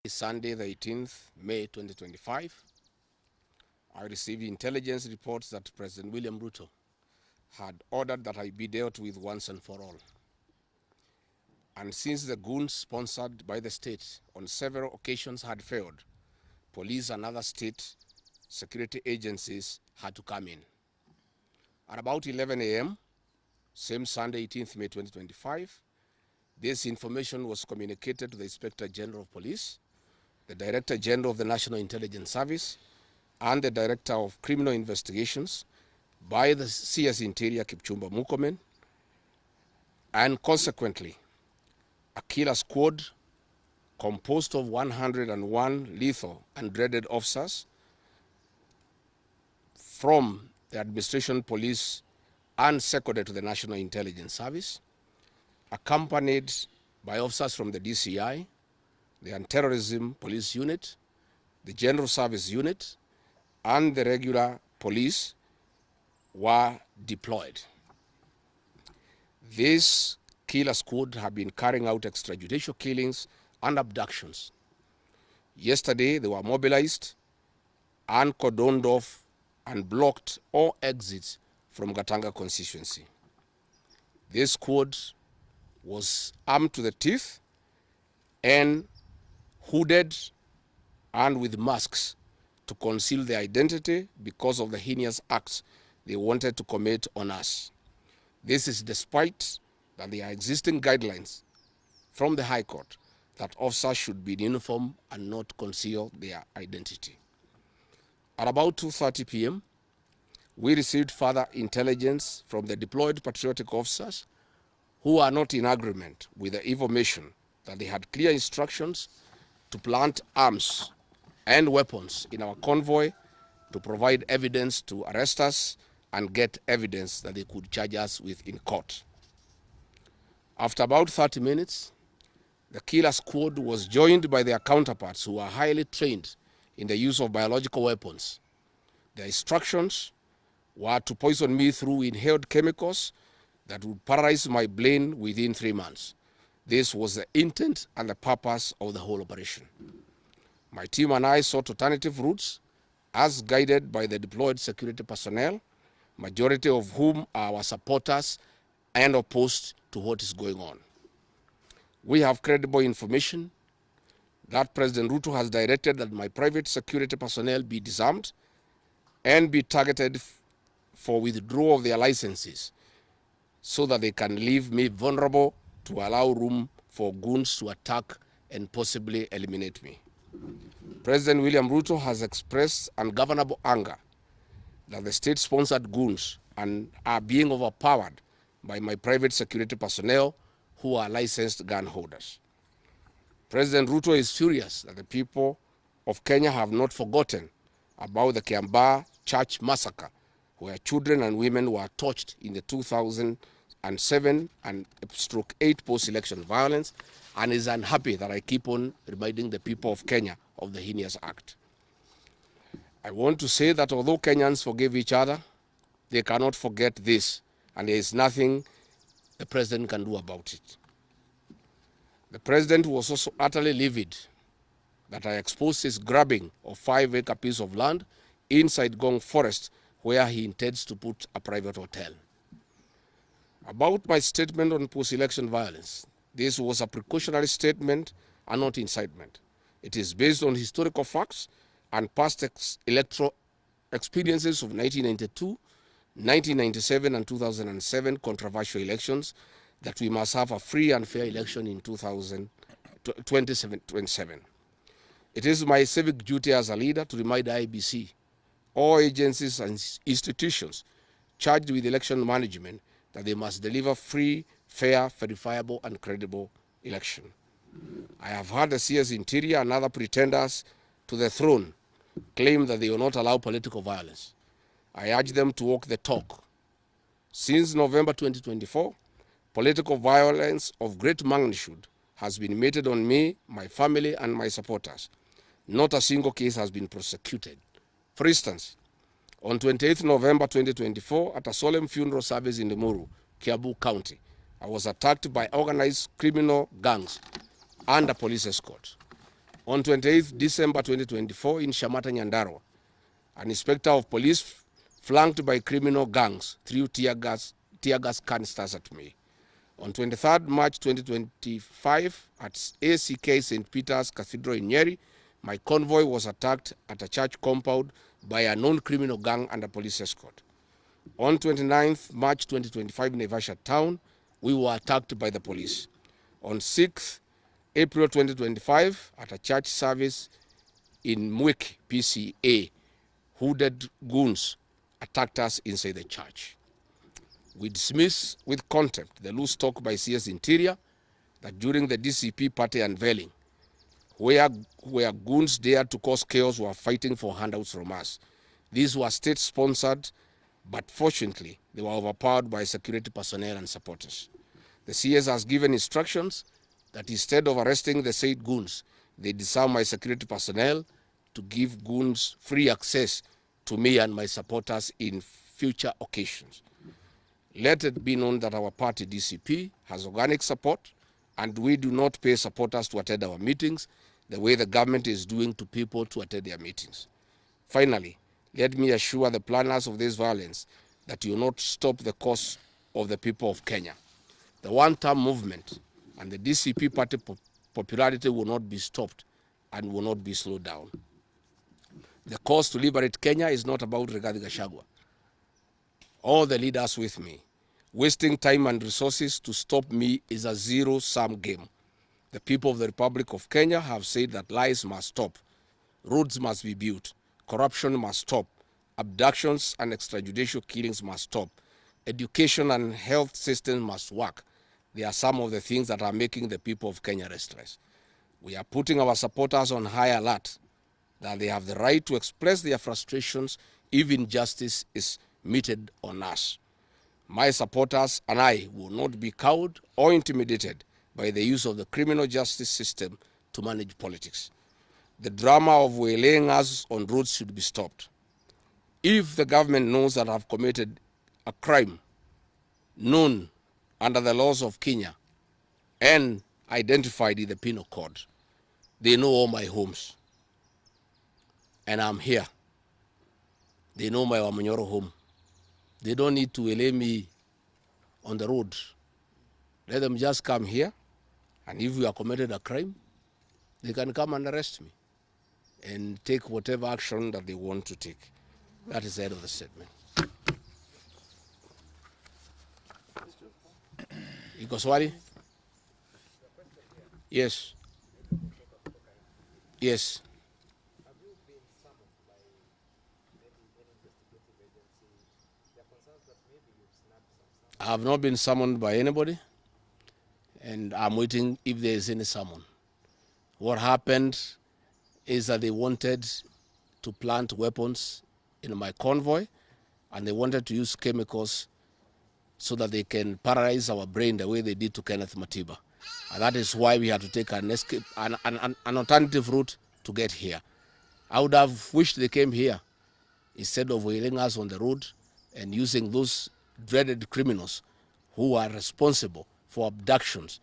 Sunday, the 18th May 2025, I received intelligence reports that President William Ruto had ordered that I be dealt with once and for all. And since the goons sponsored by the state on several occasions had failed, police and other state security agencies had to come in. At about 11 a.m., same Sunday, 18th May 2025, this information was communicated to the Inspector General of Police, the Director General of the National Intelligence Service, and the Director of Criminal Investigations by the CS Interior Kipchumba Murkomen, and consequently, a killer squad composed of 101 lethal and dreaded officers from the Administration Police and seconded to the National Intelligence Service, accompanied by officers from the DCI, the Anti-Terrorism Police Unit, the General Service Unit, and the regular police were deployed. This killer squad have been carrying out extrajudicial killings and abductions. Yesterday, they were mobilized and cordoned off and blocked all exits from Gatanga constituency. This squad was armed to the teeth and hooded and with masks to conceal their identity because of the heinous acts they wanted to commit on us. This is despite that there are existing guidelines from the High Court that officers should be in uniform and not conceal their identity. At about 2:30 p.m., we received further intelligence from the deployed patriotic officers who are not in agreement with the information that they had clear instructions to plant arms and weapons in our convoy to provide evidence to arrest us and get evidence that they could charge us with in court. After about 30 minutes, the killer squad was joined by their counterparts who are highly trained in the use of biological weapons. Their instructions were to poison me through inhaled chemicals that would paralyze my brain within 3 months. This was the intent and the purpose of the whole operation. My team and I sought alternative routes as guided by the deployed security personnel, majority of whom are our supporters and opposed to what is going on. We have credible information that President Ruto has directed that my private security personnel be disarmed and be targeted for withdrawal of their licenses so that they can leave me vulnerable to allow room for goons to attack and possibly eliminate me. President William Ruto has expressed ungovernable anger that the state-sponsored goons are being overpowered by my private security personnel who are licensed gun holders. President Ruto is furious that the people of Kenya have not forgotten about the Kiambaa church massacre, where children and women were tortured in the 2007 and /8 post-election violence, and is unhappy that I keep on reminding the people of Kenya of the heinous act. I want to say that although Kenyans forgive each other, they cannot forget this, and there is nothing the president can do about it. The president was also utterly livid that I exposed his grabbing of 5-acre piece of land inside Gong Forest, where he intends to put a private hotel. About my statement on post-election violence, this was a precautionary statement and not incitement. It is based on historical facts and past electoral experiences of 1992, 1997, and 2007 controversial elections, that we must have a free and fair election in 2027. It is my civic duty as a leader to remind IEBC, all agencies and institutions charged with election management, that they must deliver free, fair, verifiable, and credible election. I have heard the CS Interior and other pretenders to the throne claim that they will not allow political violence. I urge them to walk the talk. Since November 2024, political violence of great magnitude has been meted on me, my family, and my supporters. Not a single case has been prosecuted. For instance, on 28th November 2024, at a solemn funeral service in Limuru, Kiambu County, I was attacked by organized criminal gangs and a police escort. On 28th December 2024 in Shamata, Nyandarua, an inspector of police flanked by criminal gangs threw tear gas canisters at me. On 23rd March 2025 at ACK St. Peter's Cathedral in Nyeri, my convoy was attacked at a church compound by a known criminal gang under police escort. On 29th March 2025 in Naivasha town, we were attacked by the police. On 6th April 2025 at a church service in Mwiki, PCA, hooded goons attacked us inside the church. We dismiss with contempt the loose talk by CS Interior that during the DCP party unveiling, where goons dared to cause chaos were fighting for handouts from us. These were state-sponsored, but fortunately, they were overpowered by security personnel and supporters. The CS has given instructions that instead of arresting the said goons, they disarm my security personnel to give goons free access to me and my supporters in future occasions. Let it be known that our party, DCP, has organic support, and we do not pay supporters to attend our meetings the way the government is doing to people to attend their meetings. Finally, let me assure the planners of this violence that you will not stop the cause of the people of Kenya. The one-term movement and the DCP party popularity will not be stopped and will not be slowed down. The cause to liberate Kenya is not about Rigathi Gachagua. All the leaders with me. Wasting time and resources to stop me is a zero-sum game. The people of the Republic of Kenya have said that lies must stop, roads must be built, corruption must stop, abductions and extrajudicial killings must stop, education and health systems must work. They are some of the things that are making the people of Kenya restless. We are putting our supporters on high alert that they have the right to express their frustrations if injustice is meted on us. My supporters and I will not be cowed or intimidated by the use of the criminal justice system to manage politics. The drama of waylaying us on roads should be stopped. If the government knows that I have committed a crime known under the laws of Kenya and identified in the penal code, they know all my homes. And I'm here. They know my Wamanyoro home. They don't need to waylay me on the road. Let them just come here, and if we have committed a crime, they can come and arrest me and take whatever action that they want to take. That is the end of the statement. Iko swali? Yes. Yes. I have not been summoned by anybody, and I'm waiting if there is any summon. What happened is that they wanted to plant weapons in my convoy, and they wanted to use chemicals so that they can paralyze our brain the way they did to Kenneth Matiba. And that is why we had to take an alternative route to get here. I would have wished they came here instead of wailing us on the road and using those dreaded criminals who are responsible for abductions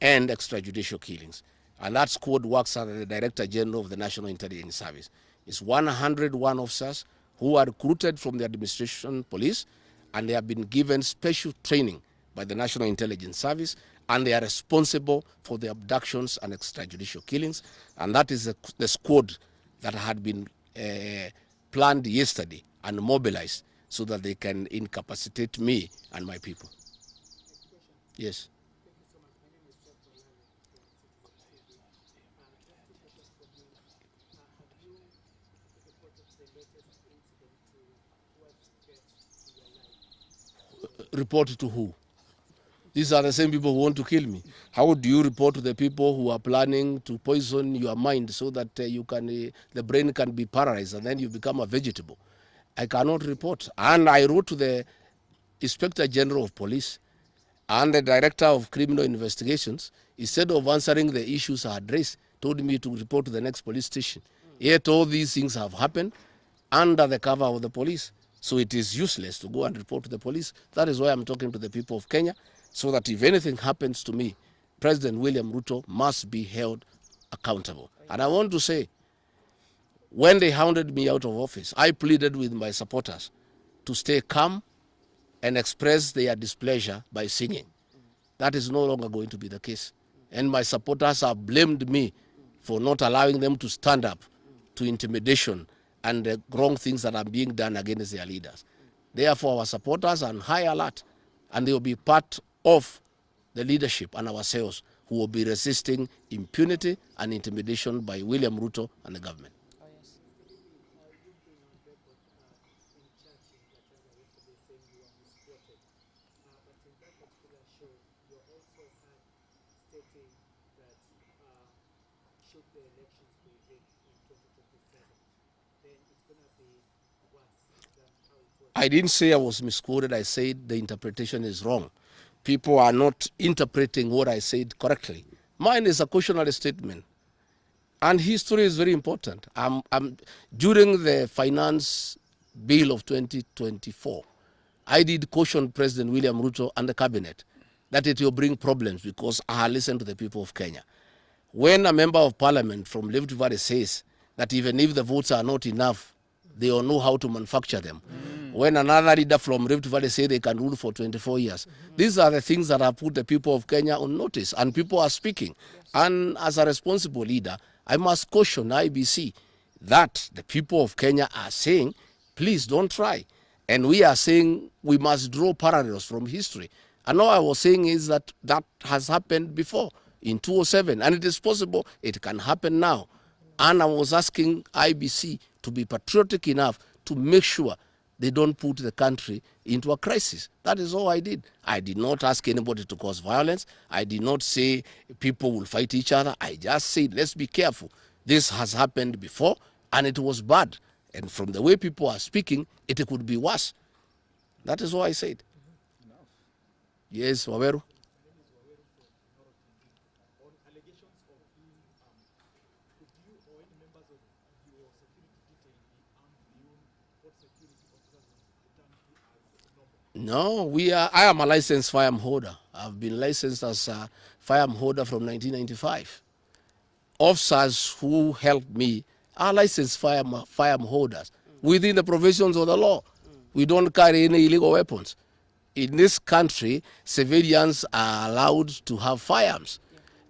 and extrajudicial killings. And that squad works under the Director General of the National Intelligence Service. It's 101 officers who are recruited from the administration police, and they have been given special training by the National Intelligence Service, and they are responsible for the abductions and extrajudicial killings. And that is the squad that had been planned yesterday and mobilized so that they can incapacitate me and my people. Yes. Report to who? These are the same people who want to kill me. How do you report to the people who are planning to poison your mind so that the brain can be paralyzed and then you become a vegetable? I cannot report. And I wrote to the Inspector General of Police and the Director of Criminal Investigations. Instead of answering the issues I had raised, told me to report to the next police station. Yet all these things have happened under the cover of the police. So it is useless to go and report to the police. That is why I'm talking to the people of Kenya, so that if anything happens to me, President William Ruto must be held accountable. And I want to say, when they hounded me out of office, I pleaded with my supporters to stay calm and express their displeasure by singing. That is no longer going to be the case. And my supporters have blamed me for not allowing them to stand up to intimidation and the wrong things that are being done against their leaders. Therefore, our supporters are on high alert, and they will be part of the leadership and ourselves who will be resisting impunity and intimidation by William Ruto and the government. Oh, yes. Should the elections be rigged in 2027, then it's going to be worse than how it was. I didn't say I was misquoted. I said the interpretation is wrong. People are not interpreting what I said correctly. Mine is a cautionary statement. And history is very important. During the finance bill of 2024, I did caution President William Ruto and the cabinet that it will bring problems because I listened to the people of Kenya. When a member of parliament from Rift Valley says that even if the votes are not enough, they will know how to manufacture them. When another leader from Rift Valley says they can rule for 24 years. These are the things that have put the people of Kenya on notice, and people are speaking. And as a responsible leader, I must caution IBC that the people of Kenya are saying, please don't try. And we are saying we must draw parallels from history. And all I was saying is that that has happened before in 2007, and it is possible it can happen now. And I was asking IBC to be patriotic enough to make sure they don't put the country into a crisis. That is all I did. I did not ask anybody to cause violence. I did not say people will fight each other. I just said, let's be careful. This has happened before, and it was bad. And from the way people are speaking, it could be worse. That is all I said. Yes, Waweru. No, I am a licensed firearm holder. I've been licensed as a firearm holder from 1995. Officers who helped me are licensed firearm holders within the provisions of the law. We don't carry any illegal weapons. In this country, civilians are allowed to have firearms.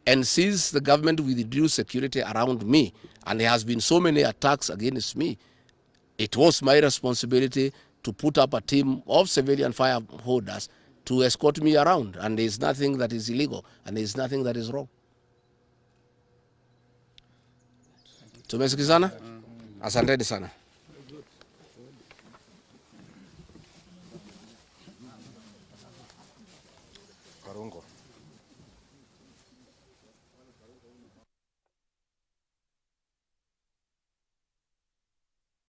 And since the government withdrew security around me, and there has been so many attacks against me, it was my responsibility to put up a team of civilian firearm holders to escort me around. And there is nothing that is illegal, and there is nothing that is wrong. Tumesikizana? Asanteni sana. Karungo.